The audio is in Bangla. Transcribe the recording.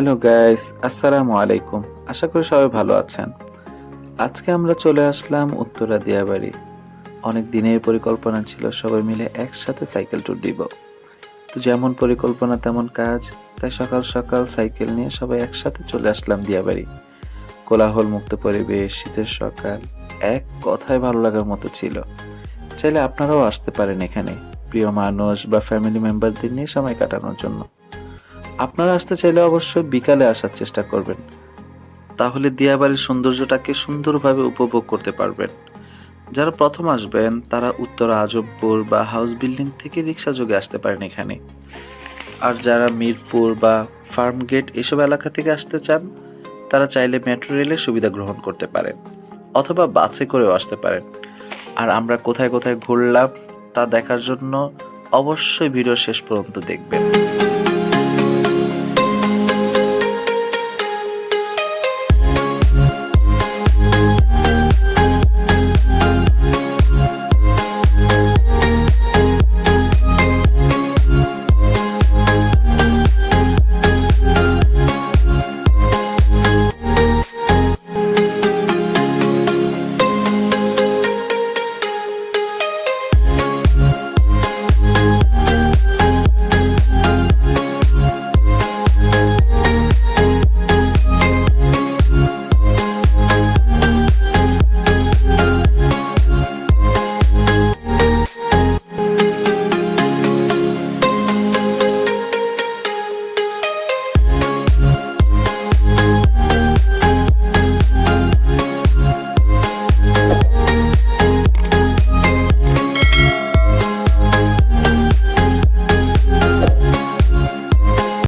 হ্যালো গাইস, আসসালামু আলাইকুম। আশা করি সবাই ভালো আছেন। আজকে আমরা চলে আসলাম উত্তরা দিয়াবাড়ি। অনেক দিনের পরিকল্পনা ছিল সবাই মিলে একসাথে সাইকেল ট্যুর দিব। তো যেমন পরিকল্পনা তেমন কাজ, তাই সকাল সকাল সাইকেল নিয়ে সবাই একসাথে চলে আসলাম দিয়াবাড়ি। কোলাহল মুক্ত পরিবেশ, শীতের সকাল, এক কথায় ভালো লাগার মতো ছিল। চাইলে আপনারাও আসতে পারেন এখানে, প্রিয় মানুষ বা ফ্যামিলি মেম্বারদের নিয়ে সময় কাটানোর জন্য। আপনারা আসতে চাইলে অবশ্যই বিকালে আসার চেষ্টা করবেন, তাহলে দিয়াবাড়ির সৌন্দর্যটাকে সুন্দরভাবে উপভোগ করতে পারবেন। যারা প্রথম আসবেন তারা উত্তরা আজবপুর বা হাউস বিল্ডিং থেকে রিক্সা যোগে আসতে পারেন এখানে। আর যারা মিরপুর বা ফার্ম গেট এসব এলাকা থেকে আসতে চান তারা চাইলে মেট্রো রেলের সুবিধা গ্রহণ করতে পারেন, অথবা বাসে করেও আসতে পারেন। আর আমরা কোথায় কোথায় ঘুরলাম তা দেখার জন্য অবশ্যই ভিডিও শেষ পর্যন্ত দেখবেন।